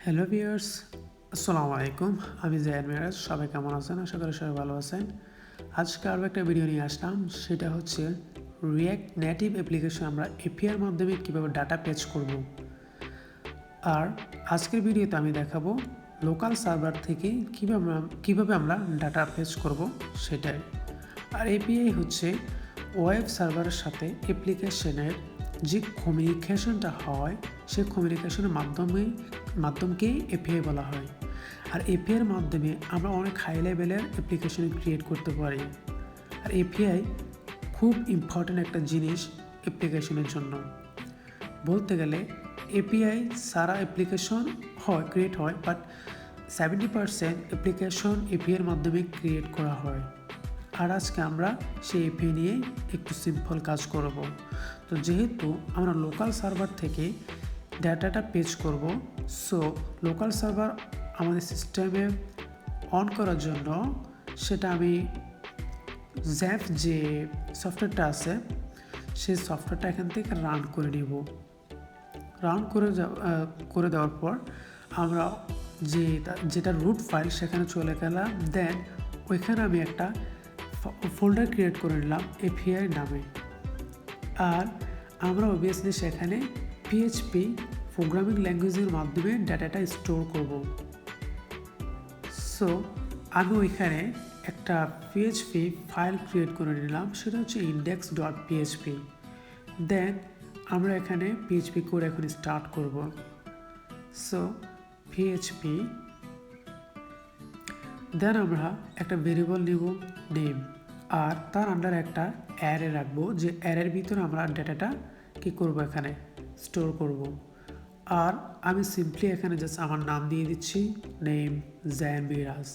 Hello viewers, আসসালামু আলাইকুম। আমি ZaYn Miraj। সবাই কেমন আছেন? আশা করি সবাই ভালো আছেন। আজকে আরও একটা ভিডিও নিয়ে আসলাম, সেটা হচ্ছে রিঅ্যাক্ট নেটিভ অ্যাপ্লিকেশন আমরা এপিআইয়ের মাধ্যমে কীভাবে ডাটা পেজ করব। আর আজকের ভিডিওতে আমি দেখাবো লোকাল সার্ভার থেকে কীভাবে আমরা ডাটা পেজ করব সেটাই। আর এপিআই হচ্ছে ওয়েব সার্ভারের সাথে অ্যাপ্লিকেশনের যে কমিউনিকেশনটা হয় সেই কমিউনিকেশনের মাধ্যমকেই এপিআই বলা হয়। আর এপিআইয়ের মাধ্যমে আমরা অনেক হাই লেভেলের অ্যাপ্লিকেশন ক্রিয়েট করতে পারি। আর এপিআই খুব ইম্পর্ট্যান্ট একটা জিনিস অ্যাপ্লিকেশনের জন্য। বলতে গেলে এপিআই সারা অ্যাপ্লিকেশন ক্রিয়েট হয়, বাট 70% অ্যাপ্লিকেশন এপিআইয়ের মাধ্যমে ক্রিয়েট করা হয়। আর আজকে আমরা সেই এপিআই নিয়ে একটু সিম্পল কাজ করব। তো যেহেতু আমরা লোকাল সার্ভার থেকে ডাটাটা পেজ করব, সো লোকাল সার্ভার আমাদের সিস্টেমে অন করার জন্য সেটা আমি জ্যাপ যে সফটওয়্যারটা আছে সেই সফটওয়্যারটা এখান থেকে রান করে নিব। রান করে দেওয়ার পর আমরা যেটা রুট ফাইল সেখানে চলে গেলাম। দেন ওইখানে আমি একটা ফোল্ডার ক্রিয়েট করে নিলাম এপিআই নামে। আর আমরা অবভিয়াসলি সেখানে পিএইচপি প্রোগ্রামিং ল্যাঙ্গুয়েজের মাধ্যমে ডাটাটা স্টোর করব। সো আমি ওইখানে একটা পিএইচপি ফাইল ক্রিয়েট করে নিলাম, সেটা হচ্ছে index.php। দেন আমরা এখানে পিএইচপি করে এখন স্টার্ট করব। সো পিএইচপি, দেন আমরা একটা ভেরিয়েবল নিব নেম, আর তার আন্ডারে একটা অ্যারে রাখবো, যে অ্যারের ভিতরে আমরা ডাটাটা কী করব, এখানে স্টোর করব। আর আমি সিম্পলি এখানে জাস্ট আমার নাম দিয়ে দিচ্ছি, নেম ZaYn Miraj।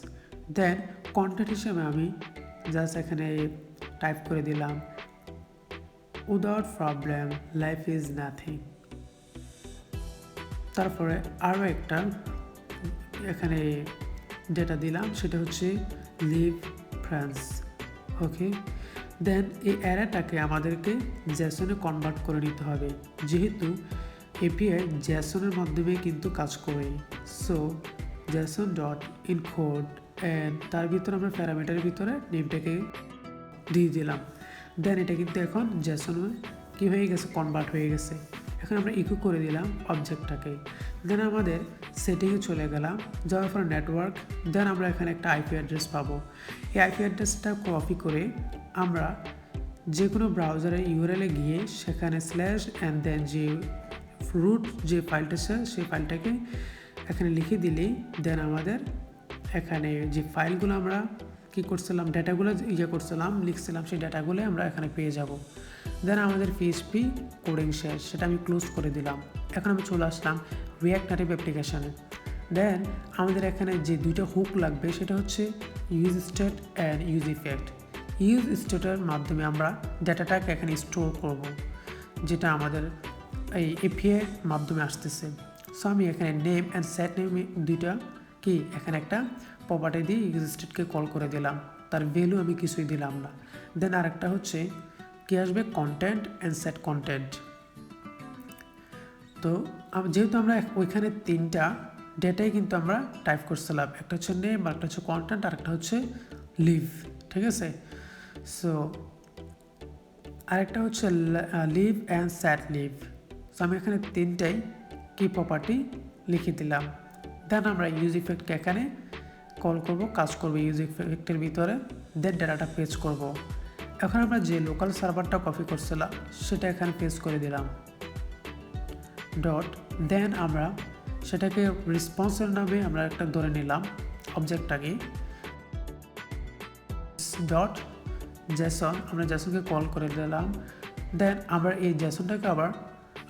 দেন কন্টেন্ট হিসেবে আমি জাস্ট এখানে টাইপ করে দিলাম without problem life is nothing. তারপরে আরও একটা এখানে ডেটা দিলাম, সেটা হচ্ছে লিভ ফ্রেন্ডস। ওকে, দেন এই অ্যারেটাকে আমাদেরকে জেসনে কনভার্ট করে নিতে হবে, যেহেতু এপিআই জেসনের মাধ্যমে কিন্তু কাজ করে। সো json.encode অ্যান্ড তার ভিতরে আমরা প্যারামিটারের ভিতরে নেমটাকে দিয়ে দিলাম। দেন এটা কিন্তু এখন জেসনে কী হয়ে গেছে, কনভার্ট হয়ে গেছে। এখন আমরা ইকো করে দিলাম অবজেক্টটাকে। দেন আমাদের সেটিংয়ে চলে গেলাম, যাওয়ার পর নেটওয়ার্ক। দেন আমরা এখানে একটা আইপি অ্যাড্রেস পাবো। এই আইপি অ্যাড্রেসটা কপি করে আমরা যে কোনো ব্রাউজারে ইউআরএলে গিয়ে সেখানে স্ল্যাশ অ্যান্ড দেন যে রুট যে ফাইলটা আছে সেই ফাইলটাকে এখানে লিখে দিলেই দেন আমাদের এখানে যে ফাইলগুলো আমরা কী করছিলাম, ডাটাগুলো লিখছিলাম, সেই ডাটাগুলো আমরা এখানে পেয়ে যাব। দেন আমাদের পিএইচপি কোডিং শেষ, সেটা আমি ক্লোজ করে দিলাম। এখন আমি চলে আসলাম রিঅ্যাক্ট নেটিভ অ্যাপ্লিকেশানে। দেন আমাদের এখানে যে দুইটা হুক লাগবে, সেটা হচ্ছে use state and use effect. Use স্টেটের মাধ্যমে আমরা ডাটাটাকে এখানে স্টোর করব, যেটা আমাদের এই এপিআইয়ের মাধ্যমে আসতেছে। সো আমি এখানে নেম অ্যান্ড সেট নেম দুইটা কি এখানে একটা প্রপার্টি দিয়ে ইউজ স্টেটকে কল করে দিলাম, তার ভ্যালু আমি কিছুই দিলাম না। দেন আরেকটা হচ্ছে কি আসবে, কন্টেন্ট অ্যান্ড সেট কন্টেন্ট। তো যেহেতু আমরা ওইখানে তিনটা ডেটাই কিন্তু আমরা টাইপ করছিলাম, একটা হচ্ছে নেম, আরেকটা হচ্ছে কন্টেন্ট, আরেকটা হচ্ছে লিভ। ঠিক আছে, সো আরেকটা হচ্ছে leave and set leave. So আমি এখানে তিনটাই কি প্রপার্টি লিখে দিলাম। দেন আমরা ইউজ ইফেক্টকে এখানে কল করব, কাজ করব ইউজ ইফেক্টের ভিতরে। দেন ডাটাটা পেজ করব। এখন আমরা যে লোকাল সার্ভারটা কপি করছিলাম সেটা এখানে পেজ করে দিলাম ডট। দেন আমরা সেটাকে রেসপন্সের নামে আমরা একটা ধরে নিলাম অবজেক্টটাকে ডট জেসন, আমরা জেসনকে কল করে দিলাম। দেন আমরা এই জেসনটাকে আবার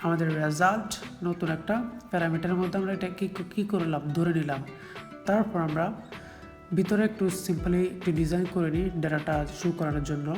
আমাদের রেজাল্ট নতুন একটা প্যারামিটারের মধ্যে আমরা এটা কী করলাম, ধরে নিলাম। তারপর আমরা ভিতরে একটু সিম্পলি একটু ডিজাইন করে নিই ডাটাটা শো করানোর জন্য।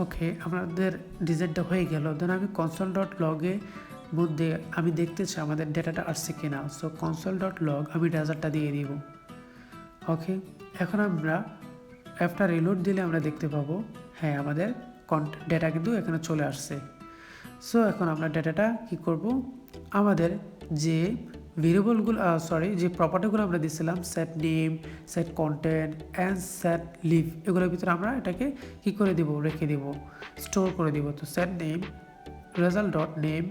ওকে, আমাদের ডিজাইনটা হয়ে গেল। দেন আমি কনসোল ডট লগে মধ্যে আমি দেখতে চাই আমাদের ডেটাটা আসছে কিনা। সো কনসোল ডট লগ আমি রেজাল্টটা দিয়ে দিব। ওকে, এখন আমরা আফটার রিলোড দিলে আমরা দেখতে পাবো হ্যাঁ আমাদের ডেটা কিন্তু এখানে চলে আসছে। সো এখন আমরা ডেটাটা কি করব, আমাদের যে ভেরিয়েবলগুলো যে প্রপার্টিগুলো আমরা দিয়েছিলাম set name, set content and set leave, এগুলোর ভিতরে আমরা এটাকে কি করে দেব, রেখে দেব, স্টোর করে দেব। তো set name result dot name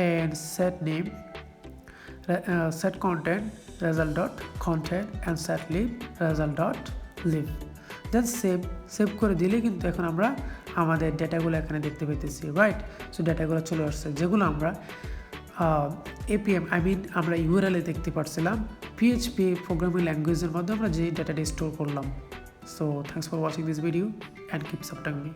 and set name set content result dot content and set leave result dot leave, then save করে দিলে কিন্তু এখন আমরা আমাদের ডেটাগুলো এখানে দেখতে পেতেছি, রাইট। সো ডেটাগুলো চলে আসছে যেগুলো আমরা এপিএম আমরা ইউআরএলে দেখতে পাচ্ছিলাম, পিএইচপি প্রোগ্রামিং ল্যাঙ্গুয়েজের মধ্যে আমরা যে ডেটাটা স্টোর করলাম। So thanks for watching this video and keep supporting me.